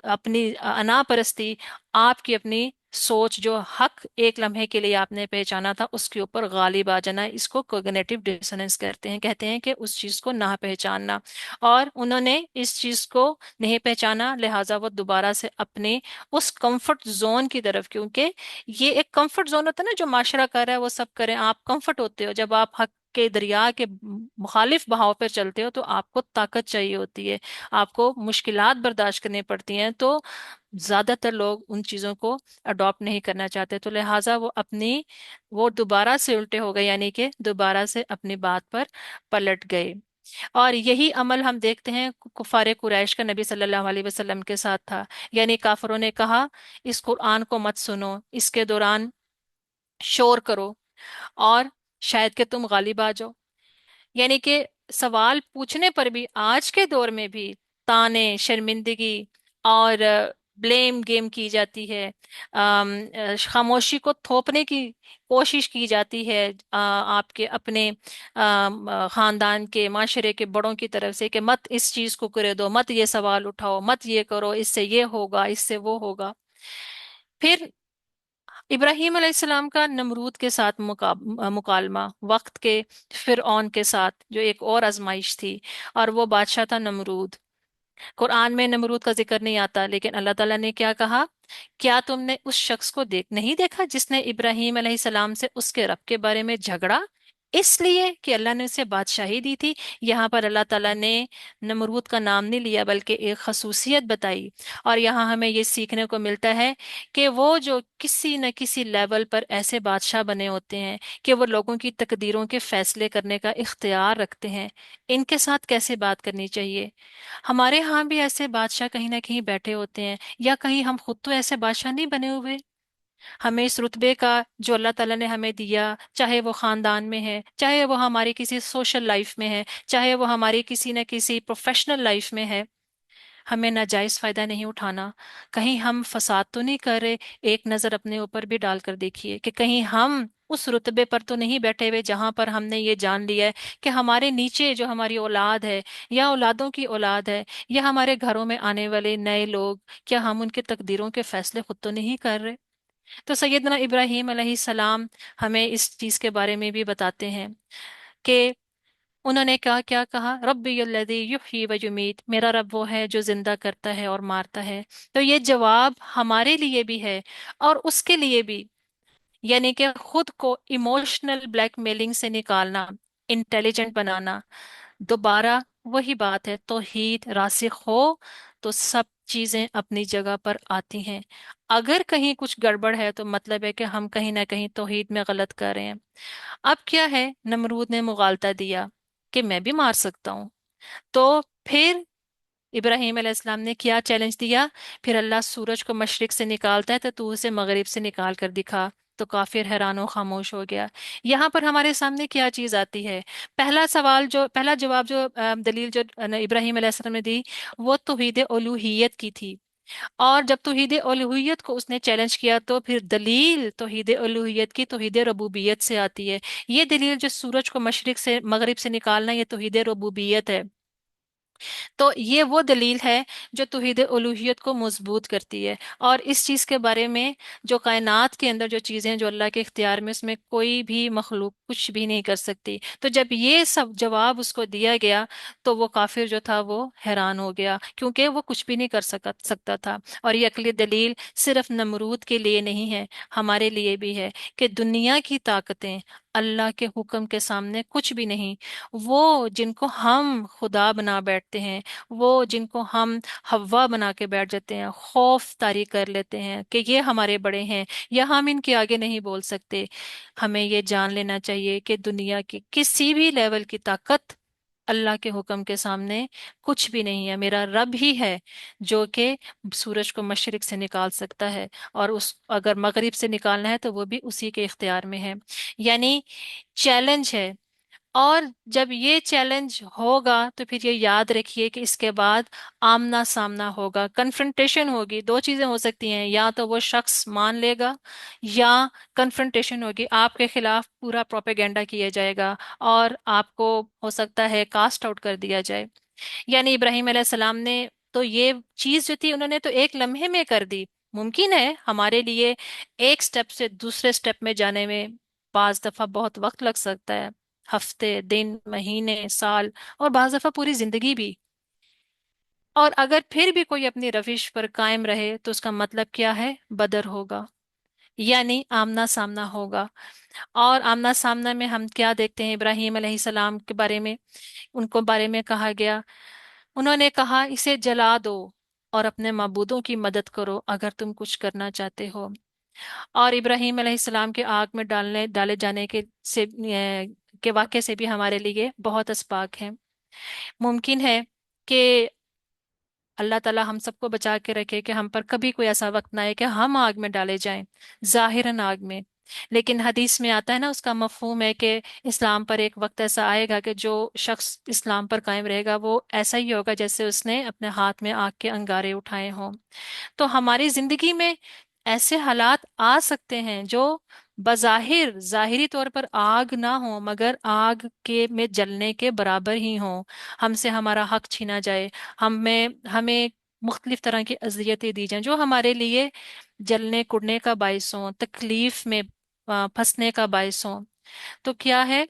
अपनी अना परस्ती, आपकी अपनी सोच जो हक एक लम्हे के लिए आपने पहचाना था उसके ऊपर गालिब आ जाना, इसको कोग्निटिव डिसोनेंस करते हैं। कहते हैं कि उस चीज को ना पहचानना। और उन्होंने इस चीज को नहीं पहचाना, लिहाजा वो दोबारा से अपने उस कंफर्ट जोन की तरफ, क्योंकि ये एक कंफर्ट जोन होता है ना, जो माशरा कर रहा है वो सब करें, आप कंफर्ट होते हो। जब आप हक के दरिया के मुखालिफ बहाव पर चलते हो तो आपको ताकत चाहिए होती है, आपको मुश्किलात बर्दाश्त करनी पड़ती हैं। तो ज्यादातर लोग उन चीजों को अडॉप्ट नहीं करना चाहते, तो लिहाजा वो दोबारा से उल्टे हो गए, यानी कि दोबारा से अपनी बात पर पलट गए। और यही अमल हम देखते हैं कुफारे कुरैश का नबी सल्लल्लाहु अलैहि वसल्लम के साथ था। यानी काफिरों ने कहा इस कुरान को मत सुनो, इसके दौरान शोर करो और शायद कि तुम गालिब आ जाओ। यानी कि सवाल पूछने पर भी आज के दौर में भी ताने, शर्मिंदगी और ब्लेम गेम की जाती है। खामोशी को थोपने की कोशिश की जाती है आपके अपने खानदान के, माशरे के बड़ों की तरफ से, कि मत इस चीज को करे दो, मत ये सवाल उठाओ, मत ये करो, इससे ये होगा, इससे वो होगा। फिर इब्राहिम अलैहिस्सलाम का नमरूद के साथ मुकालमा, वक्त के फिरऔन के साथ, जो एक और आजमाइश थी, और वो बादशाह था नमरूद। कुरान में नमरूद का जिक्र नहीं आता, लेकिन अल्लाह ताला ने क्या कहा, क्या तुमने उस शख्स को नहीं देखा जिसने इब्राहिम अलैहिस्सलाम से उसके रब के बारे में झगड़ा, इसलिए कि अल्लाह ने उसे बादशाही दी थी। यहाँ पर अल्लाह ताला ने नमरूद का नाम नहीं लिया, बल्कि एक खसूसियत बताई। और यहाँ हमें ये सीखने को मिलता है कि वो जो किसी न किसी लेवल पर ऐसे बादशाह बने होते हैं कि वो लोगों की तकदीरों के फैसले करने का इख्तियार रखते हैं, इनके साथ कैसे बात करनी चाहिए। हमारे यहाँ भी ऐसे बादशाह कहीं ना कहीं बैठे होते हैं, या कहीं हम खुद तो ऐसे बादशाह नहीं बने हुए। हमें इस रुतबे का जो अल्लाह ताला ने हमें दिया, चाहे वो खानदान में है, चाहे वो हमारी किसी सोशल लाइफ में है, चाहे वो हमारी किसी न किसी प्रोफेशनल लाइफ में है, हमें नाजायज फायदा नहीं उठाना। कहीं हम फसाद तो नहीं कर रहे। एक नजर अपने ऊपर भी डालकर देखिए कि कहीं हम उस रुतबे पर तो नहीं बैठे हुए जहां पर हमने ये जान लिया है कि हमारे नीचे जो हमारी औलाद है, या औलादों की औलाद है, या हमारे घरों में आने वाले नए लोग, क्या हम उनके तकदीरों के फैसले खुद तो नहीं कर रहे। तो सैयदना इब्राहीम अलैहिस्सलाम हमें इस चीज के बारे में भी बताते हैं कि उन्होंने क्या क्या कहा, रब्बी यल्लज़ी युहयी व युमीत, मेरा रब वो है जो जिंदा करता है और मारता है। तो ये जवाब हमारे लिए भी है और उसके लिए भी। यानी कि खुद को इमोशनल ब्लैकमेलिंग से निकालना, इंटेलिजेंट बनाना। दोबारा वही बात है, तौहीद रासिख हो तो सब चीजें अपनी जगह पर आती हैं। अगर कहीं कुछ गड़बड़ है तो मतलब है कि हम कहीं ना कहीं तौहीद में गलत कर रहे हैं। अब क्या है, नमरूद ने मुगालता दिया कि मैं भी मार सकता हूँ। तो फिर इब्राहिम अलैहिस्सलाम ने क्या चैलेंज दिया, फिर अल्लाह सूरज को मशरिक से निकालता है तो तू उसे मगरिब से निकाल कर दिखा। तो काफिर हैरान खामोश हो गया। यहाँ पर हमारे सामने क्या चीज आती है, पहला जवाब जो दलील जो इब्राहिम अलैहिस्सलाम ने दी, वो तौहीद उलूहियत की थी। और जब तौहीद उलूहियत को उसने चैलेंज किया तो फिर दलील तौहीद उलूहियत की तौहीद रबूबियत से आती है। ये दलील जो सूरज को मशरिक से मगरिब से निकालना, ये तौहीद रबूबियत है। तो ये वो दलील है जो तौहीद उलूहियत को मजबूत करती है। और इस चीज़ के बारे में, जो कायनात के अंदर जो चीज़ें जो अल्लाह के इख्तियार में, उसमें कोई भी मखलूक कुछ भी नहीं कर सकती। तो जब ये सब जवाब उसको दिया गया तो वो काफिर जो था वो हैरान हो गया, क्योंकि वो कुछ भी नहीं कर सकता था। और ये अकली दलील सिर्फ नमरूद के लिए नहीं है, हमारे लिए भी है, कि दुनिया की ताकतें अल्लाह के हुक्म के सामने कुछ भी नहीं। वो जिनको हम खुदा बना बैठते हैं, वो जिनको हम हवा बना के बैठ जाते हैं, खौफ तारी कर लेते हैं कि ये हमारे बड़े हैं या हम इनके आगे नहीं बोल सकते, हमें ये जान लेना चाहिए कि दुनिया की किसी भी लेवल की ताकत अल्लाह के हुक्म के सामने कुछ भी नहीं है। मेरा रब ही है जो कि सूरज को मशरिक से निकाल सकता है, और उस अगर मगरिब से निकालना है तो वो भी उसी के इख्तियार में है। यानी चैलेंज है। और जब ये चैलेंज होगा तो फिर ये याद रखिए कि इसके बाद आमना सामना होगा, कन्फ्रंटेशन होगी। दो चीजें हो सकती हैं, या तो वो शख्स मान लेगा, या कन्फ्रंटेशन होगी, आपके खिलाफ पूरा प्रोपेगेंडा किया जाएगा और आपको हो सकता है कास्ट आउट कर दिया जाए। यानी इब्राहिम अलैहिस्सलाम ने तो ये चीज जो थी उन्होंने तो एक लम्हे में कर दी। मुमकिन है हमारे लिए एक स्टेप से दूसरे स्टेप में जाने में बाज दफा बहुत वक्त लग सकता है, हफ्ते, दिन, महीने, साल, और बाज दफा पूरी जिंदगी भी। और अगर फिर भी कोई अपनी रविश पर कायम रहे तो उसका मतलब क्या है? बदर होगा, यानी आमना सामना होगा। और आमना सामना में हम क्या देखते हैं इब्राहिम अलैहिस्सलाम के बारे में? उनको बारे में कहा गया, उन्होंने कहा इसे जला दो और अपने माबूदों की मदद करो अगर तुम कुछ करना चाहते हो। और इब्राहिम अलैहिस्सलाम के आग में डाले जाने के वाक़े से भी हमारे लिए बहुत असबाक हैं। मुमकिन है कि अल्लाह ताला हम सबको बचा के रखे कि हम पर कभी कोई ऐसा वक्त ना आए कि हम आग में डाले जाएं, जाहिरन आग में। लेकिन हदीस में आता है ना, उसका मफहूम है कि इस्लाम पर एक वक्त ऐसा आएगा कि जो शख्स इस्लाम पर कायम रहेगा वो ऐसा ही होगा जैसे उसने अपने हाथ में आग के अंगारे उठाए हों। तो हमारी जिंदगी में ऐसे हालात आ सकते हैं जो बज़ाहिर जाहिरी तौर पर आग ना हो मगर आग के में जलने के बराबर ही हो। हमसे हमारा हक छीना जाए, हमें हमें मुख्तलिफ तरह की अजियतें दी जाएं जो हमारे लिए जलने कुड़ने का बायस हो, तकलीफ में फंसने का बायस हो। तो क्या है,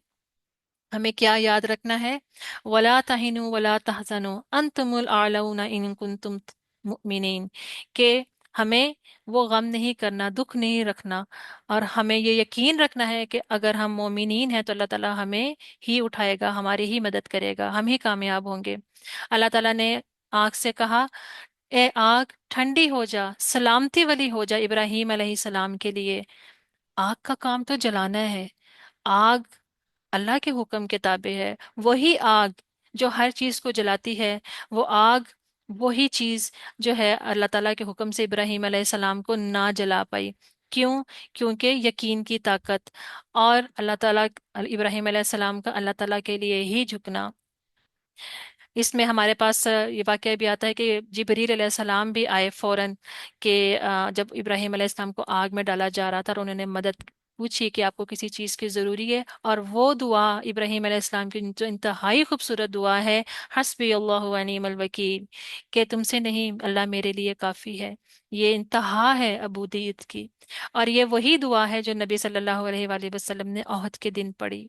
हमें क्या याद रखना है? वला तहिनु वला तहजनु अंतुमुल आलऊना इन कुंतुम मुमिनीन, के हमें वो गम नहीं करना, दुख नहीं रखना, और हमें ये यकीन रखना है कि अगर हम मोमिनीन हैं तो अल्लाह ताला हमें ही उठाएगा, हमारी ही मदद करेगा, हम ही कामयाब होंगे। अल्लाह ताला ने आग से कहा, ए आग ठंडी हो जा, सलामती वाली हो जा इब्राहिम अलैहिस्सलाम के लिए। आग का काम तो जलाना है। आग अल्लाह के हुक्म के ताबे है। वही आग जो हर चीज को जलाती है, वो आग वही चीज जो है अल्लाह ताला के हुक्म से इब्राहिम अलैहिस्सलाम को ना जला पाई। क्यों? क्योंकि यकीन की ताकत, और अल्लाह ताला, इब्राहिम अलैहिस्सलाम का अल्लाह ताला के लिए ही झुकना। इसमें हमारे पास ये वाक़या भी आता है कि जिबरील अलैहिस्सलाम भी आए फौरन, कि जब इब्राहिम अलैहिस्सलाम को आग में डाला जा रहा था और उन्होंने मदद पूछी कि आपको किसी चीज़ की ज़रूरी है, और वो दुआ इब्राहिम अलैहिस्सलाम की जो इंतहाई खूबसूरत दुआ है, हस्बी अल्लाह व निअमल वकील, कि तुमसे नहीं, अल्लाह मेरे लिए काफ़ी है। ये इंतहा है अबूदियत की। और ये वही दुआ है जो नबी सल्लल्लाहु अलैहि वसल्लम ने ओहद के दिन पढ़ी।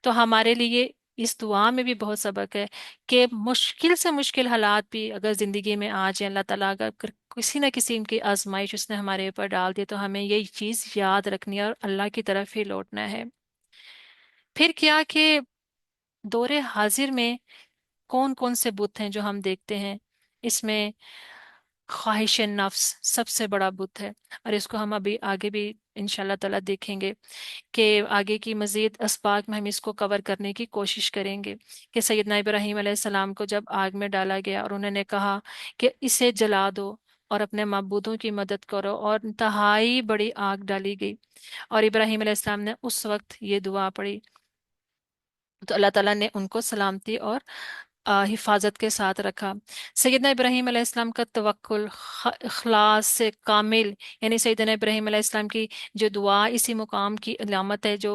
तो हमारे लिए इस दुआ में भी बहुत सबक है कि मुश्किल से मुश्किल हालात भी अगर जिंदगी में आ जाए, अल्लाह ताला अगर किसी न किसी की आजमाइश उसने हमारे ऊपर डाल दी, तो हमें ये चीज याद रखनी है और अल्लाह की तरफ ही लौटना है। फिर क्या कि दौरे हाजिर में कौन कौन से बुत हैं जो हम देखते हैं? इसमें ख्वाहिश नफ्स सबसे बड़ा बुत है, और इसको हम अभी आगे भी इंशाल्लाह ताला देखेंगे कि आगे की मजीद असबाक में हम इसको कवर करने की कोशिश करेंगे। कि सैयदना इब्राहीम अलैहिस्सलाम को जब आग में डाला गया और उन्होंने कहा कि इसे जला दो और अपने माबूदों की मदद करो, और इंतहाई बड़ी आग डाली गई, और इब्राहीम अलैहिस्सलाम ने उस वक्त ये दुआ पढ़ी, तो अल्लाह ताला ने उनको सलामती और हिफाजत के साथ रखा। सैयदना इब्राहीम अलैहिस्सलाम का तवक्कुल, इखलास से कामिल, यानी सैयदना इब्राहीम अलैहिस्सलाम की जो दुआ इसी मुकाम की अलामत है जो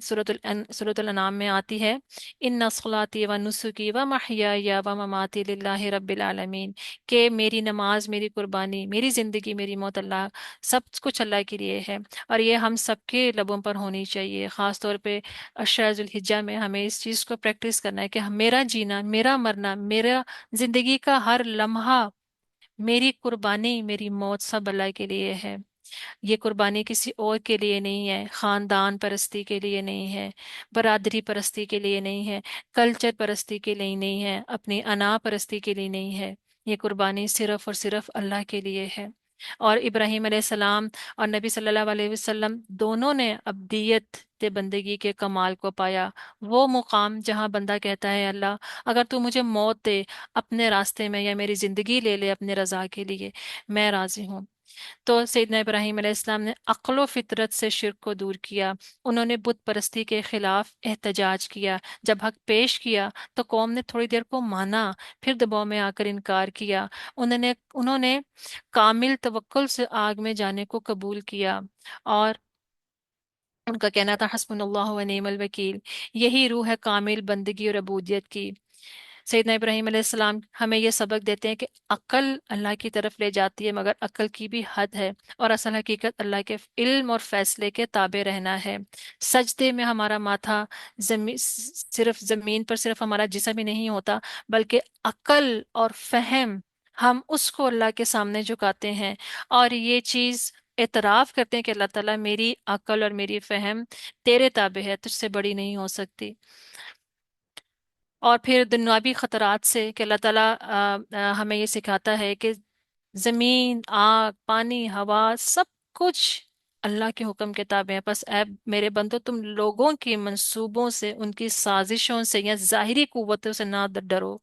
सूरतुल अनाम में आती है, इन्ना सलाती व नुसुकी व महयाया व ममाती लिल्लाहि रब्बिल आलमीन, के मेरी नमाज, मेरी कुर्बानी, मेरी जिंदगी, मेरी मौत, अल्लाह, सब कुछ अल्लाह के लिए है। और ये हम सबके लबों पर होनी चाहिए। ख़ास तौर पे अशराजुल हिज्जा में हमें इस चीज़ को प्रैक्टिस करना है कि मेरा जीना, मेरा मरना, मेरा जिंदगी का हर लम्हा, मेरी कुर्बानी, मेरी मौत सब अल्लाह के लिए है। ये कुर्बानी किसी और के लिए नहीं है, खानदान परस्ती के लिए नहीं है, बरादरी परस्ती के लिए नहीं है, कल्चर परस्ती के लिए नहीं है, अपनी अना परस्ती के लिए नहीं है। ये कुर्बानी सिर्फ और सिर्फ अल्लाह के लिए है। और इब्राहिम अलैहिस्सलाम और नबी सल्लल्लाहु अलैहि वसल्लम दोनों ने अब्दियत बंदे बंदगी के कमाल को पाया। वो मुकाम जहाँ बंदा कहता है अल्लाह, अगर तू मुझे मौत दे अपने रास्ते में, या मेरी जिंदगी ले ले अपने रजा के लिए, मैं राजी हूँ। तो सैयदना इब्राहीम अलैहिस्सलाम ने अक्ल व फितरत से शिर्क को दूर किया। उन्होंने बुत परस्ती के खिलाफ एहतजाज किया। जब हक पेश किया तो कौम ने थोड़ी देर को माना, फिर दबाव में आकर इनकार किया। उन्होंने उन्होंने कामिल तवक्कुल से आग में जाने को कबूल किया, और उनका कहना था हस्बुनल्लाहु व निअमल वकील। यही रूह है कामिल बंदगी और अबूदियत की। सैयदना इब्राहीम अलैहिस्सलाम हमें यह सबक देते हैं कि अक्ल अल्लाह की तरफ ले जाती है, मगर अक्ल की भी हद है, और असल हकीकत अल्लाह के इल्म और फैसले के ताबे रहना है। सजदे में हमारा माथा सिर्फ जमीन पर, सिर्फ हमारा जिस्म ही नहीं होता, बल्कि अक्ल और फहम, हम उसको अल्लाह के सामने झुकाते हैं, और ये चीज एतराफ करते हैं कि अल्लाह ताला मेरी अक्ल और मेरी फहम तेरे ताबे है, तुझसे बड़ी नहीं हो सकती। और फिर दुनियावी खतरात से कि अल्लाह ताला हमें ये सिखाता है कि जमीन, आग, पानी, हवा, सब कुछ अल्लाह के हुक्म के ताबे हैं। बस ऐ मेरे बंदो, तुम लोगों के मंसूबों से, उनकी साजिशों से या जाहिरी कुव्वतों से ना डरो।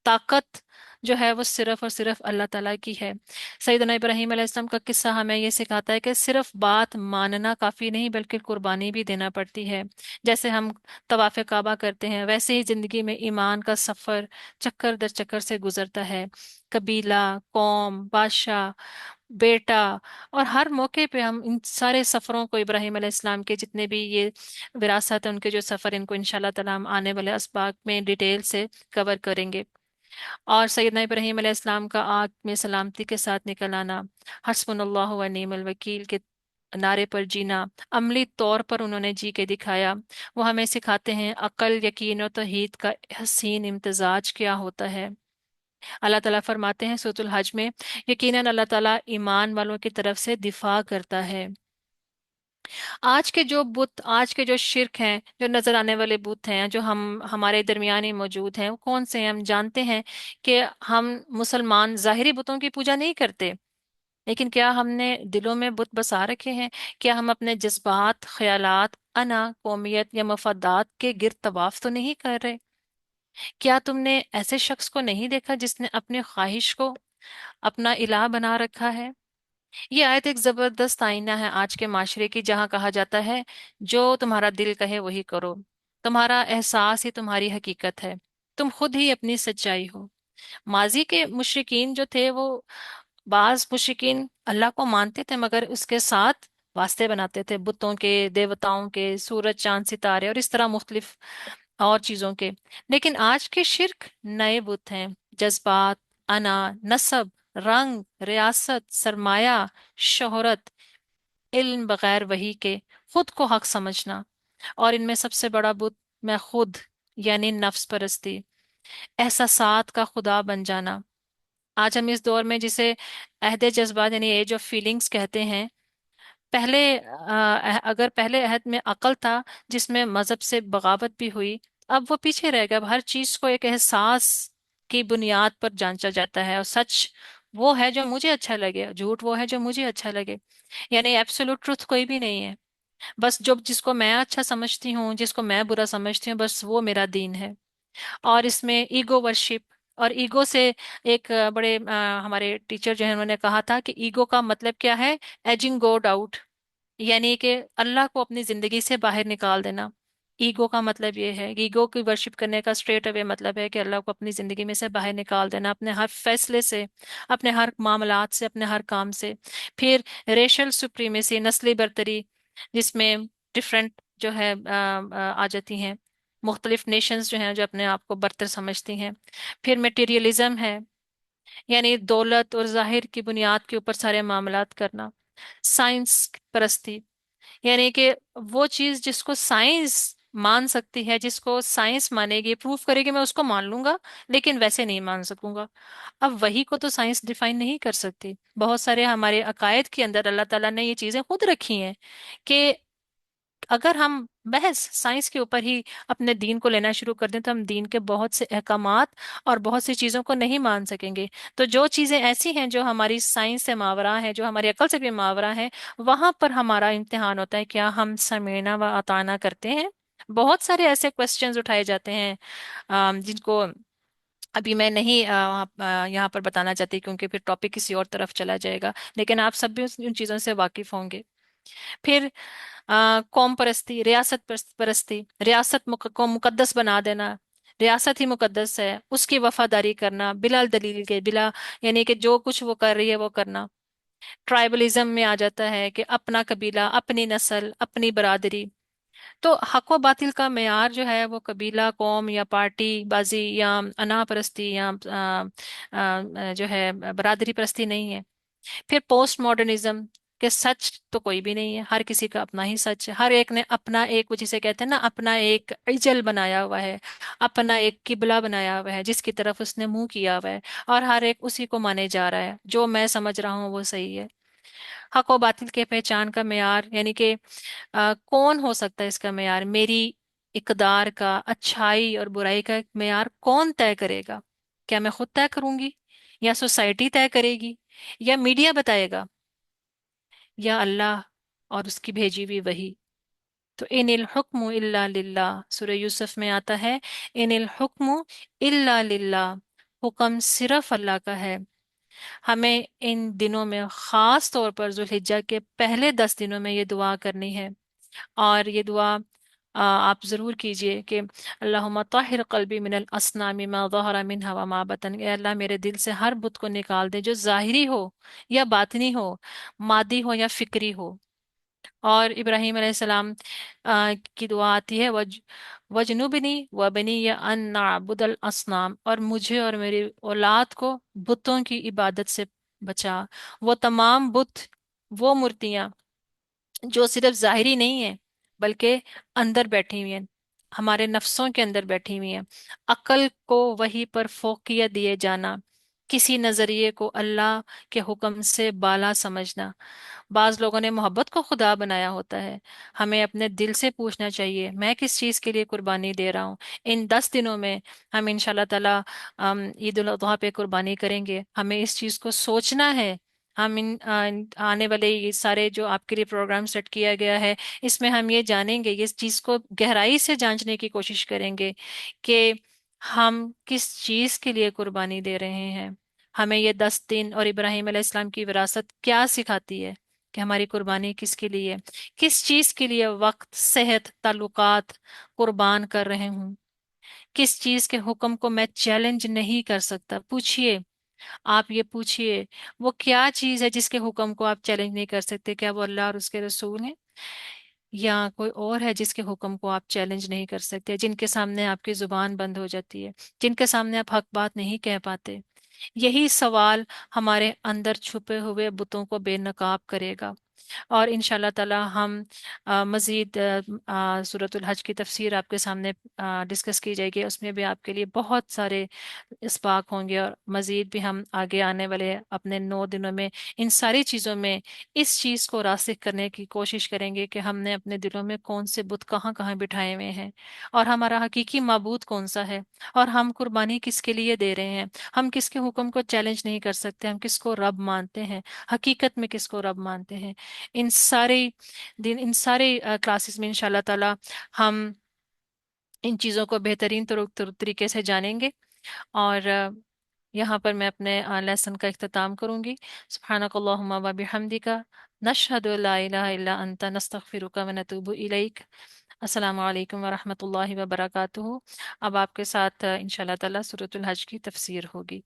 ताकत जो है वो सिर्फ और सिर्फ अल्लाह ताला की है। सैयदना इब्राहीम अलैहिस्सलाम का किस्सा हमें ये सिखाता है कि सिर्फ बात मानना काफी नहीं, बल्कि कुर्बानी भी देना पड़ती है। जैसे हम तवाफ काबा करते हैं, वैसे ही जिंदगी में ईमान का सफर चक्कर दर चक्कर से गुजरता है। कबीला, कौम, बादशाह, बेटा, और हर मौके पे हम इन सारे सफरों को, इब्राहिम अलैहिस्सलाम के जितने भी ये विरासत है, उनके जो सफर, इनको इंशाल्लाह ताला हम आने वाले असबाक में डिटेल से कवर करेंगे। और सैयदना इब्राहीम अलैहिस्सलाम का आग में सलामती के साथ निकल आना, हस्बुनल्लाहु व निअमल वकील के नारे पर जीना, अमली तौर पर उन्होंने जी के दिखाया। वो हमें सिखाते हैं अकल, यकीन और तौहीद का हसीन इम्तजाज क्या होता है। अल्लाह ताला फरमाते हैं सूरतुल हज में, यकीनन अल्लाह ताला ईमान वालों की तरफ से दिफा करता है। आज के जो बुत, आज के जो शिरक हैं, जो नजर आने वाले बुत हैं, जो हम हमारे दरमियान ही मौजूद हैं, वो कौन से हैं? हम जानते हैं कि हम मुसलमान ज़ाहिरी बुतों की पूजा नहीं करते, लेकिन क्या हमने दिलों में बुत बसा रखे हैं? क्या हम अपने जज्बात, ख्यालात, अना, कौमियत या मफादात के गिर्द तवाफ तो नहीं कर रहे? क्या तुमने ऐसे शख्स को नहीं देखा जिसने अपने ख्वाहिश को अपना इलाह बना रखा है? ये आयत एक जबरदस्त आईना है आज के माशरे की, जहां कहा जाता है जो तुम्हारा दिल कहे वही करो। तुम्हारा एहसास ही तुम्हारी हकीकत है। तुम खुद ही अपनी सच्चाई हो। माजी के मुशरिकीन जो थे, वो बाज मुशरिकीन अल्लाह को मानते थे, मगर उसके साथ वास्ते बनाते थे बुतों के, देवताओं के, सूरज चांद सितारे और इस तरह मुख्तलिफ और चीजों के। लेकिन आज के शिर्क नए बुत हैं। जज्बात, अना, नसब, रंग, रियासत, सरमाया, शोहरत, इल्म बगैर वही के, खुद को हक समझना, और इनमें सबसे बड़ा बुत मैं खुद, यानी नफ्स परस्ती, एहसासात का खुदा बन जाना। आज हम इस दौर में जिसे अहद जज्बात यानी एज ऑफ फीलिंग्स कहते हैं, पहले अगर पहले अहद में अकल था जिसमें मजहब से बगावत भी हुई, अब वो पीछे रह गया। अब हर चीज को एक एहसास की बुनियाद पर जांचा जाता है, और सच वो है जो मुझे अच्छा लगे, झूठ वो है जो मुझे अच्छा लगे। यानी एब्सोल्यूट ट्रुथ कोई भी नहीं है। बस जो जिसको मैं अच्छा समझती हूँ, जिसको मैं बुरा समझती हूँ, बस वो मेरा दीन है। और इसमें ईगो वर्शिप और ईगो से एक बड़े हमारे टीचर जो है उन्होंने कहा था कि ईगो का मतलब क्या है? एजिंग गोड आउट, यानी कि अल्लाह को अपनी जिंदगी से बाहर निकाल देना। ईगो का मतलब ये है, ईगो की वर्शिप करने का स्ट्रेट अवे मतलब है कि अल्लाह को अपनी जिंदगी में से बाहर निकाल देना, अपने हर फैसले से, अपने हर मामलात से, अपने हर काम से। फिर रेशल सुप्रीमेसी, नस्ली बर्तरी, जिसमें डिफरेंट जो है आ जाती हैं, मुख्तलिफ नेशंस जो हैं जो अपने आप को बरतर समझती हैं। फिर मटेरियलिज्म है, यानी दौलत और जाहिर की बुनियाद के ऊपर सारे मामलात करना। साइंस परस्ती, यानी कि वो चीज जिसको साइंस मान सकती है, जिसको साइंस मानेगी, प्रूफ करेगी, मैं उसको मान लूंगा, लेकिन वैसे नहीं मान सकूंगा। अब वही को तो साइंस डिफाइन नहीं कर सकती। बहुत सारे हमारे अकायद के अंदर अल्लाह ताला ने ये चीजें खुद रखी हैं कि اگر ہم محض سائنس کے اوپر ہی اپنے دین کو لینا شروع کر دیں تو ہم دین کے بہت سے احکامات اور بہت سی چیزوں کو نہیں مان سکیں گے۔ تو جو چیزیں ایسی ہیں جو ہماری سائنس سے ماورا ہے، جو ہماری عقل سے بھی ماورا ہے، وہاں پر ہمارا امتحان ہوتا ہے کیا ہم سمینا و اطانا کرتے ہیں۔ بہت سارے ایسے کوشچنز اٹھائے جاتے ہیں جن کو ابھی میں نہیں یہاں پر بتانا چاہتی کیونکہ پھر ٹاپک کسی اور طرف چلا جائے گا، لیکن آپ سب بھی ان چیزوں سے واقف ہوں گے۔ پھر قوم پرستی، ریاست پرستی، ریاست کو مقدس بنا دینا، ریاست ہی مقدس ہے اس کی وفاداری کرنا بلا دلیل کے، بلا یعنی کہ جو کچھ وہ کر رہی ہے وہ کرنا۔ ٹرائبلزم میں آ جاتا ہے کہ اپنا قبیلہ، اپنی نسل، اپنی برادری۔ تو حق و باطل کا معیار جو ہے وہ قبیلہ، قوم یا پارٹی بازی یا انا پرستی یا جو ہے برادری پرستی نہیں ہے۔ پھر پوسٹ ماڈرنزم کہ سچ تو کوئی بھی نہیں ہے، ہر کسی کا اپنا ہی سچ ہے، ہر ایک نے اپنا ایک وہ جسے کہتے ہیں نا اپنا ایک ایجل بنایا ہوا ہے، اپنا ایک قبلہ بنایا ہوا ہے جس کی طرف اس نے منہ کیا ہوا ہے، اور ہر ایک اسی کو مانے جا رہا ہے، جو میں سمجھ رہا ہوں وہ صحیح ہے۔ حق و باطل کے پہچان کا معیار یعنی کہ کون ہو سکتا ہے اس کا معیار؟ میری اقدار کا، اچھائی اور برائی کا معیار کون طے کرے گا؟ کیا میں خود طے کروں گی، یا سوسائٹی طے کرے گی، یا میڈیا بتائے گا، یا اللہ اور اس کی بھیجی ہوئی وحی؟ تو ان الحکم الا للہ، سورہ یوسف میں آتا ہے ان الحکم الا للہ، حکم صرف اللہ کا ہے۔ ہمیں ان دنوں میں خاص طور پر ذوالحجہ کے پہلے 10 دنوں میں یہ دعا کرنی ہے، اور یہ دعا آپ ضرور کیجئے کہ اللہم طاہر قلبی من الاسنام ما ظہر منها وما بطن، اے اللہ میرے دل سے ہر بت کو نکال دے جو ظاہری ہو یا باطنی ہو، مادی ہو یا فکری ہو۔ اور ابراہیم علیہ السلام کی دعا آتی ہے وجنوبنی وبنی یا ان نعبد الاصنام، اور مجھے اور میری اولاد کو بتوں کی عبادت سے بچا۔ وہ تمام بت، وہ مورتیاں جو صرف ظاہری نہیں ہیں بلکہ اندر بیٹھی ہوئی ہیں، ہمارے نفسوں کے اندر بیٹھی ہوئی ہیں۔ عقل کو وہی پر فوقیت دیے جانا، کسی نظریے کو اللہ کے حکم سے بالا سمجھنا۔ بعض لوگوں نے محبت کو خدا بنایا ہوتا ہے۔ ہمیں اپنے دل سے پوچھنا چاہیے میں کس چیز کے لیے قربانی دے رہا ہوں۔ ان 10 دنوں میں ہم انشاءاللہ تعالی عید الاضحیٰ پہ قربانی کریں گے، ہمیں اس چیز کو سوچنا ہے۔ ہم آنے والے یہ سارے جو آپ کے لیے پروگرام سیٹ کیا گیا ہے، اس میں ہم یہ جانیں گے، اس چیز کو گہرائی سے جانچنے کی کوشش کریں گے کہ ہم کس چیز کے لیے قربانی دے رہے ہیں۔ ہمیں یہ 10 دن اور ابراہیم علیہ السلام کی وراثت کیا سکھاتی ہے کہ ہماری قربانی کس کے لیے، کس چیز کے لیے وقت، صحت، تعلقات قربان کر رہے ہوں۔ کس چیز کے حکم کو میں چیلنج نہیں کر سکتا؟ پوچھئے، آپ یہ پوچھئے وہ کیا چیز ہے جس کے حکم کو آپ چیلنج نہیں کر سکتے؟ کیا وہ اللہ اور اس کے رسول ہیں، یا کوئی اور ہے جس کے حکم کو آپ چیلنج نہیں کر سکتے، جن کے سامنے آپ کی زبان بند ہو جاتی ہے، جن کے سامنے آپ حق بات نہیں کہہ پاتے؟ یہی سوال ہمارے اندر چھپے ہوئے بتوں کو بے نقاب کرے گا۔ اور انشاءاللہ تعالی ہم مزید سورۃ الحج کی تفسیر آپ کے سامنے ڈسکس کی جائے گی، اس میں بھی آپ کے لیے بہت سارے اسباق ہوں گے، اور مزید بھی ہم آگے آنے والے اپنے 9 دنوں میں ان ساری چیزوں میں اس چیز کو راسخ کرنے کی کوشش کریں گے کہ ہم نے اپنے دلوں میں کون سے بت کہاں کہاں بٹھائے ہوئے ہیں، اور ہمارا حقیقی معبود کون سا ہے، اور ہم قربانی کس کے لیے دے رہے ہیں۔ ہم کس کے حکم کو چیلنج نہیں کر سکتے، ہم کس کو رب مانتے ہیں، حقیقت میں کس کو رب مانتے ہیں۔ ان سارے دن، ان سارے کلاسز میں انشاءاللہ تعالی ہم ان چیزوں کو بہترین طریقے سے جانیں گے۔ اور یہاں پر میں اپنے لیسن کا اختتام کروں گی۔ سبحانک اللہم و بحمدک، نشہد لا الہ الا انت، نستغفرک و نتوب الیک۔ السلام علیکم ورحمۃ اللہ وبرکاتہ۔ اب آپ کے ساتھ انشاءاللہ تعالی سورۃ الحج کی تفسیر ہوگی۔